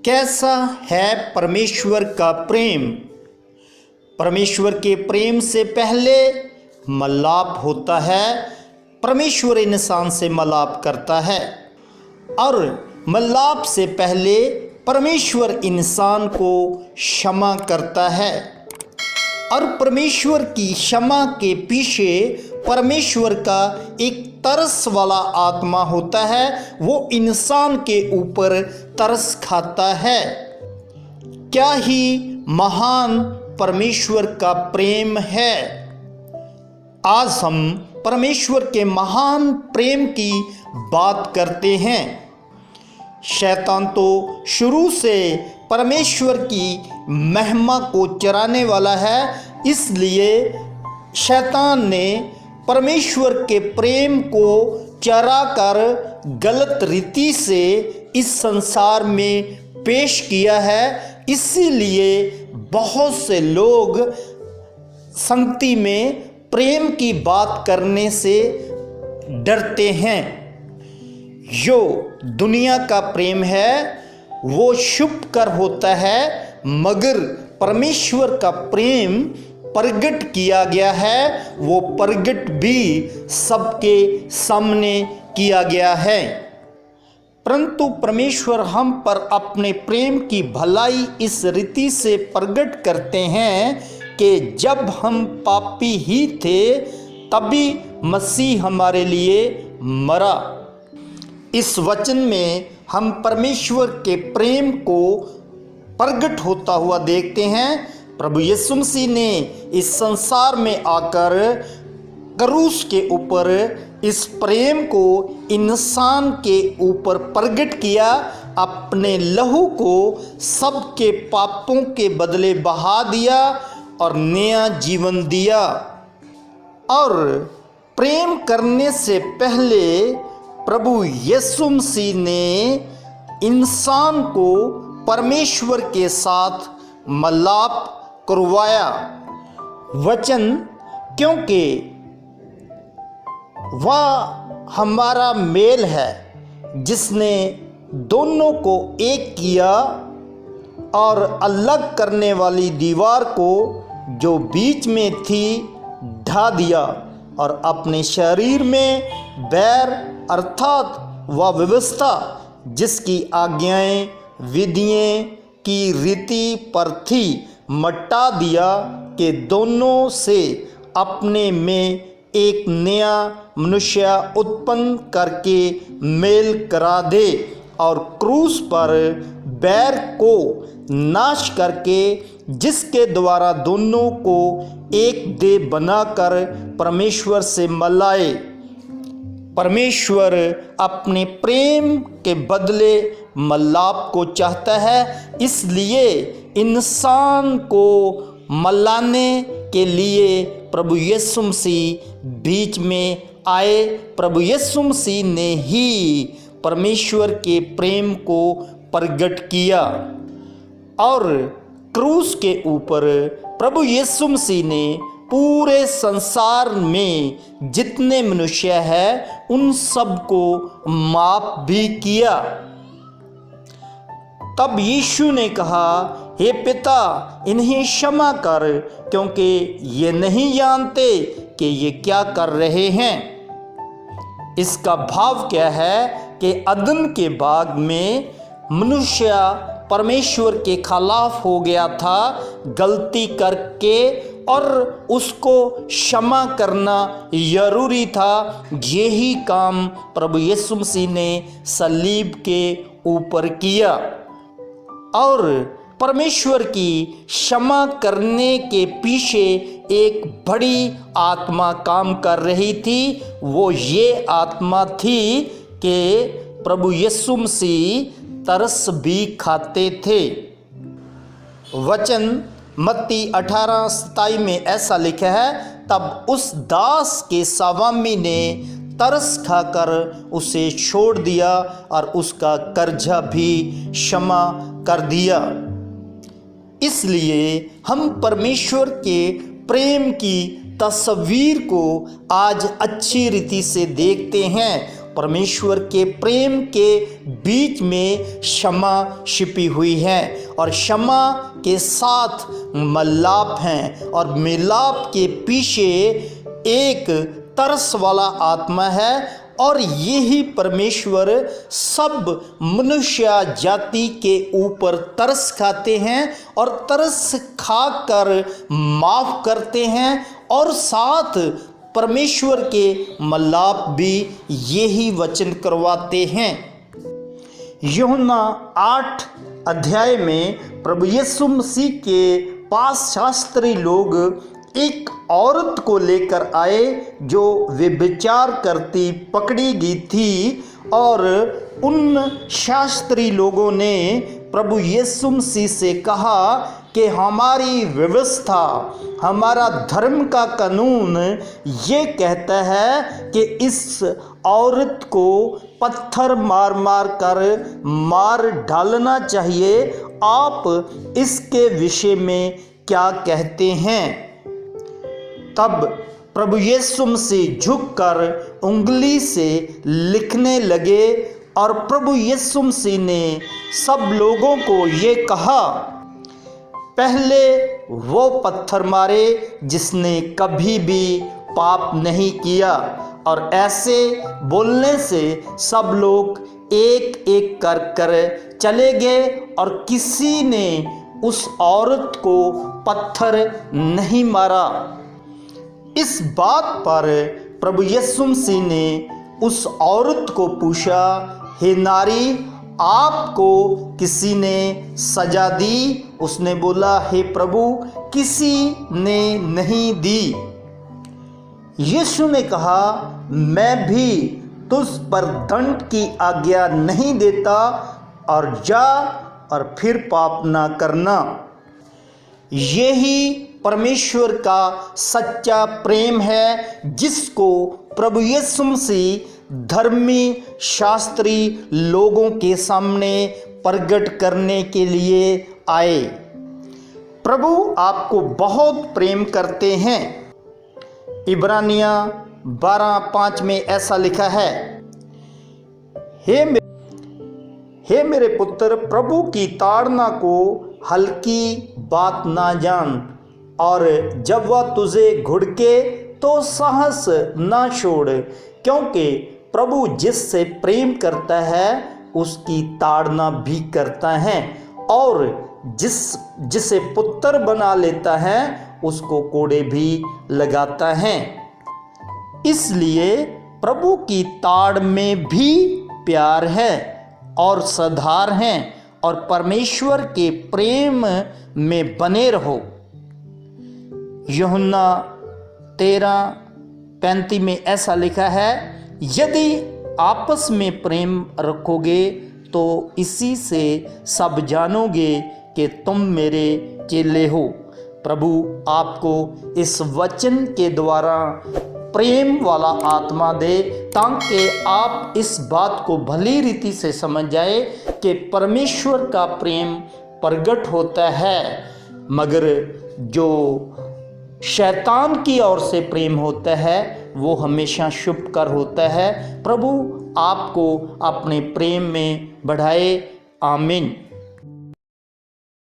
कैसा है परमेश्वर का प्रेम। परमेश्वर के प्रेम से पहले मलाप होता है। परमेश्वर इंसान से मलाप करता है और मलाप से पहले परमेश्वर इंसान को क्षमा करता है और परमेश्वर की क्षमा के पीछे परमेश्वर का एक तरस वाला आत्मा होता है। वो इंसान के ऊपर तरस खाता है। क्या ही महान परमेश्वर का प्रेम है। आज हम परमेश्वर के महान प्रेम की बात करते हैं। शैतान तो शुरू से परमेश्वर की महिमा को चराने वाला है, इसलिए शैतान ने परमेश्वर के प्रेम को चराकर गलत रीति से इस संसार में पेश किया है। इसीलिए बहुत से लोग संगति में प्रेम की बात करने से डरते हैं। जो दुनिया का प्रेम है वो शुभ कर होता है, मगर परमेश्वर का प्रेम प्रगट किया गया है, वो प्रगट भी सबके सामने किया गया है। परंतु परमेश्वर हम पर अपने प्रेम की भलाई इस रीति से प्रगट करते हैं कि जब हम पापी ही थे तभी मसीह हमारे लिए मरा। इस वचन में हम परमेश्वर के प्रेम को प्रगट होता हुआ देखते हैं। प्रभु यीशु मसीह ने इस संसार में आकर क्रूस के ऊपर इस प्रेम को इंसान के ऊपर प्रगट किया। अपने लहू को सबके पापों के बदले बहा दिया और नया जीवन दिया। और प्रेम करने से पहले प्रभु यीशु मसीह ने इंसान को परमेश्वर के साथ मलाप करवाया। वचन क्योंकि वह हमारा मेल है जिसने दोनों को एक किया और अलग करने वाली दीवार को जो बीच में थी ढा दिया और अपने शरीर में बैर अर्थात वह व्यवस्था जिसकी आज्ञाएं विधियां की रीति पर थी मटा दिया कि दोनों से अपने में एक नया मनुष्य उत्पन्न करके मेल करा दे और क्रूस पर बैर को नाश करके जिसके द्वारा दोनों को एक देह बनाकर परमेश्वर से मिलाए। परमेश्वर अपने प्रेम के बदले मलाप को चाहता है, इसलिए इंसान को मिलाने के लिए प्रभु यीशु मसीह बीच में आए। प्रभु यीशु मसीह ने ही परमेश्वर के प्रेम को प्रगट किया और क्रूस के ऊपर प्रभु यीशु मसीह ने पूरे संसार में जितने मनुष्य हैं उन सबको माफ भी किया। तब यीशु ने कहा, हे पिता इन्हें क्षमा कर, क्योंकि ये नहीं जानते कि ये क्या कर रहे हैं। इसका भाव क्या है कि अदन के बाग में मनुष्य परमेश्वर के खिलाफ हो गया था गलती करके और उसको क्षमा करना जरूरी था। यही काम प्रभु यीशु मसीह ने सलीब के ऊपर किया और परमेश्वर की क्षमा करने के पीछे एक बड़ी आत्मा काम कर रही थी। वो ये आत्मा थी कि प्रभु यीशु मसीह तरस भी खाते थे। वचन मत्ती 18:27 में ऐसा लिखा है, तब उस दास के स्वामी ने तरस खाकर उसे छोड़ दिया और उसका कर्जा भी क्षमा कर दिया। इसलिए हम परमेश्वर के प्रेम की तस्वीर को आज अच्छी रीति से देखते हैं परमेश्वर के प्रेम के बीच में क्षमा छिपी हुई है और क्षमा के साथ मिलाप है और मिलाप के पीछे एक तरस वाला आत्मा है और यही परमेश्वर सब मनुष्य जाति के ऊपर तरस खाते हैं और तरस खाकर माफ़ करते हैं और साथ परमेश्वर के मिलाप भी यही वचन करवाते हैं। यूहन्ना 8 अध्याय में प्रभु यीशु मसीह के पास शास्त्री लोग एक औरत को लेकर आए जो व्यभिचार करती पकड़ी गई थी और उन शास्त्री लोगों ने प्रभु यीशु मसीह से कहा कि हमारी व्यवस्था, हमारा धर्म का कानून ये कहता है कि इस औरत को पत्थर मार मार कर मार डालना चाहिए, आप इसके विषय में क्या कहते हैं। तब प्रभु यीशु मसीह झुककर उंगली से लिखने लगे और प्रभु यीशु मसीह ने सब लोगों को ये कहा, पहले वो पत्थर मारे जिसने कभी भी पाप नहीं किया। और ऐसे बोलने से सब लोग एक एक कर कर चले गए और किसी ने उस औरत को पत्थर नहीं मारा। इस बात पर प्रभु यीशु मसीह ने उस औरत को पूछा, हे नारी, आपको किसी ने सजा दी? उसने बोला, हे प्रभु, किसी ने नहीं दी। यीशु ने कहा, मैं भी तुझ पर दंड की आज्ञा नहीं देता, और जा और फिर पाप ना करना। यही परमेश्वर का सच्चा प्रेम है जिसको प्रभु यीशु मसीह धर्मी शास्त्री लोगों के सामने प्रकट करने के लिए आए। प्रभु आपको बहुत प्रेम करते हैं। इब्रानियां 12:5 में ऐसा लिखा है, हे मेरे पुत्र, प्रभु की ताड़ना को हल्की बात ना जान, और जब वह तुझे घुड़के तो साहस ना छोड़, क्योंकि प्रभु जिससे प्रेम करता है उसकी ताड़ना भी करता है, और जिसे पुत्र बना लेता है उसको कोड़े भी लगाता है। इसलिए प्रभु की ताड़ में भी प्यार है और सधार है, और परमेश्वर के प्रेम में बने रहो। यूहन्ना 13:35 में ऐसा लिखा है, यदि आपस में प्रेम रखोगे तो इसी से सब जानोगे कि तुम मेरे चेले हो। प्रभु आपको इस वचन के द्वारा प्रेम वाला आत्मा दे, ताकि आप इस बात को भली रीति से समझ जाए कि परमेश्वर का प्रेम प्रकट होता है, मगर जो शैतान की ओर से प्रेम होता है वो हमेशा शुभकर होता है। प्रभु आपको अपने प्रेम में बढ़ाए। आमीन।